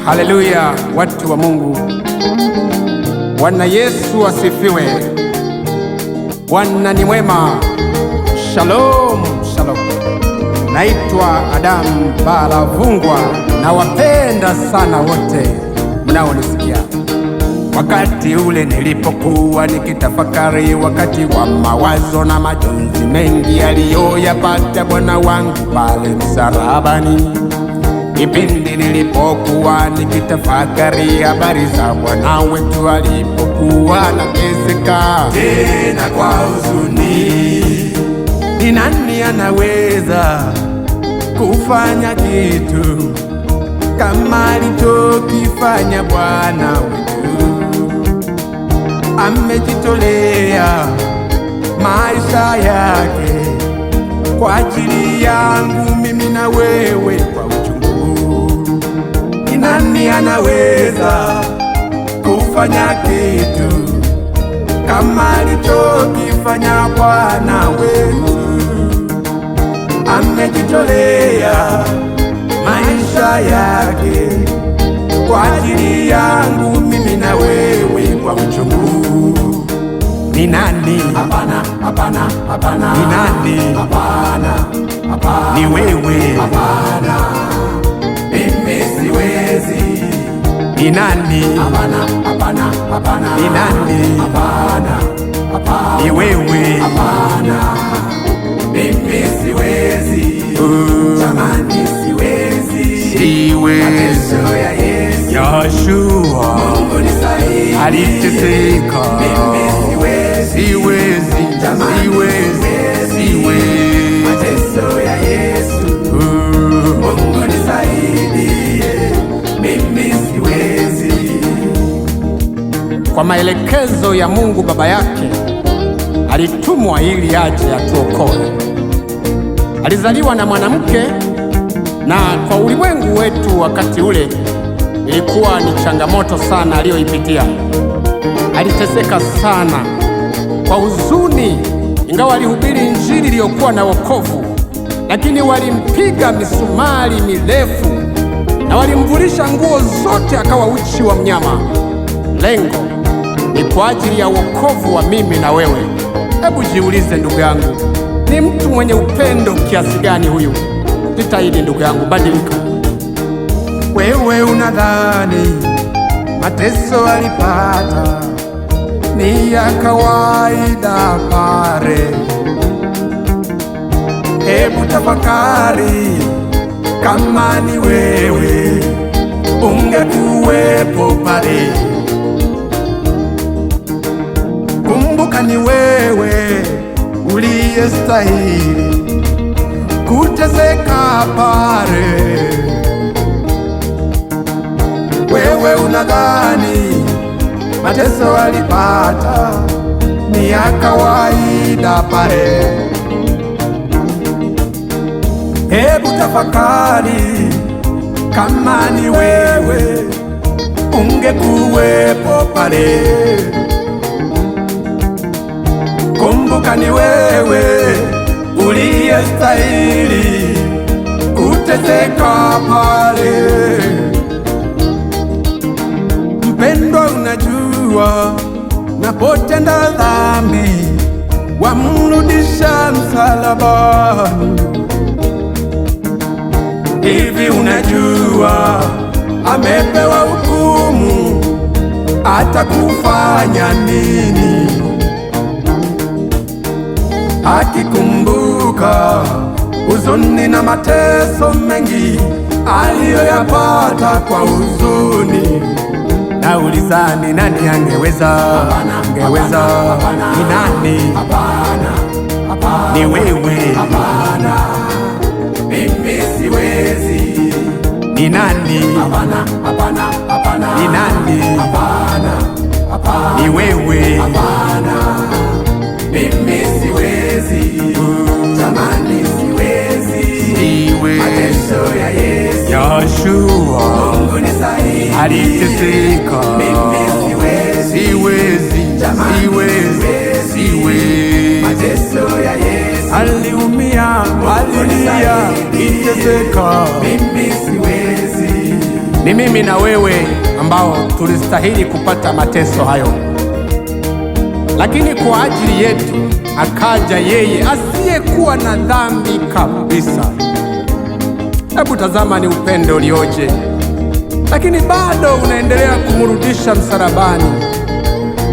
Haleluya, watu wa Mungu. Bwana Yesu asifiwe. Bwana ni mwema. Shalom, shalom. Naitwa Adamu Balavungwa na wapenda sana wote mnaonisikia. Wakati ule nilipokuwa nikitafakari, wakati wa mawazo na majonzi mengi yaliyoyapata Bwana wangu pale msalabani, kipindi nilipokuwa nikitafakari habari za Bwana wetu alipokuwa anateseka tena kwa huzuni, ni nani anaweza kufanya kitu kama alichokifanya Bwana wetu? Amejitolea maisha yake kwa ajili yangu mimi na wewe kwa uchungu. Ni nani anaweza kufanya kitu kama alichokifanya Bwana wetu? Amejitolea maisha yake kwa ajili yangu mimi na wewe kwa uchungu. Ni nani? Hapana, hapana, hapana. Ni nani? Hapana, hapana. Ni wewe? Hapana, mimi siwezi. Ni nani? Hapana, hapana, hapana. Ni nani? Hapana, hapana. Ni wewe? Hapana, mimi siwezi. Jamani, siwezi. Siwezi. Mateso ya Yesu, Yeshua, Mungu nisaidie. Aliteseka. Mimi siwezi. Siwezi. Jamani, siwezi. Siwezi. Mateso ya Yesu, Mungu nisaidie. Mimi siwezi. Kwa maelekezo ya Mungu Baba yake alitumwa ili aje atuokoe. Alizaliwa na mwanamke, na kwa ulimwengu wetu wakati ule ilikuwa ni changamoto sana aliyoipitia. Aliteseka sana kwa huzuni, ingawa alihubiri injili iliyokuwa na wokovu, lakini walimpiga misumari mirefu na walimvulisha nguo zote, akawa uchi wa mnyama. Lengo ni kwa ajili ya wokovu wa mimi na wewe. Hebu jiulize ndugu yangu, ni mtu mwenye upendo kiasi gani huyu? Jitahidi ndugu yangu, badilika. Wewe unadhani mateso alipata ni ya kawaida pale? Hebu tafakari, kama ni wewe ungekuwepo pale. Kumbuka ni wewe uliyestahili kuteseka pale. Wewe unadhani mateso alipata ni ya kawaida pale? Hebu tafakari, kama ni wewe ungekuwepo pale. Kumbuka ni wewe uliyestahili kuteseka pale. Mpendwa, unajua napotenda dhambi wamrudisha msalabani. Hivi unajua amepewa hukumu, atakufanya nini? Akikumbuka huzuni na mateso mengi aliyoyapata kwa huzuni, nauliza ni nani angeweza? Angeweza? Ni nani? Hapana, hapana. Ni wewe? Hapana, mimi siwezi. Ni nani? Hapana, hapana, hapana. Ni nani? Hapana, hapana. Ni wewe? Hapana, mimi siwezi. Jamani, siwezi. Siwezi. Mateso ya Yesu, Yeshua, Mungu nisaidie. Aliteseka. Mimi siwezi. Siwezi. Jamani, siwezi. Siwezi. Mateso ya Yesu, aliumia, alilia, kiteseka. Mimi siwezi. ni mimi na wewe ambao tulistahili kupata mateso hayo, lakini kwa ajili yetu akaja yeye asiyekuwa na dhambi kabisa. Hebu tazama, ni upendo ulioje! Lakini bado unaendelea kumrudisha msalabani.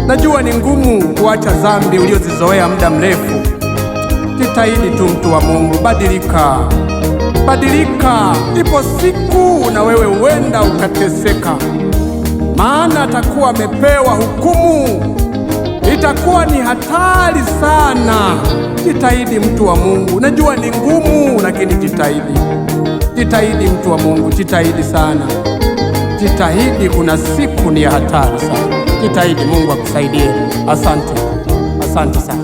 Najua ni ngumu kuacha dhambi uliozizoea muda mrefu. Jitahidi tu, mtu wa Mungu, badilika, badilika. Ipo siku na wewe huenda ukateseka, maana atakuwa amepewa hukumu. Itakuwa ni hatari sana. Jitahidi, mtu wa Mungu. Najua ni ngumu, lakini jitahidi. Jitahidi, mtu wa Mungu, jitahidi sana. Jitahidi, kuna siku ni ya hatari sana. Jitahidi, Mungu akusaidie. Asante, asante sana.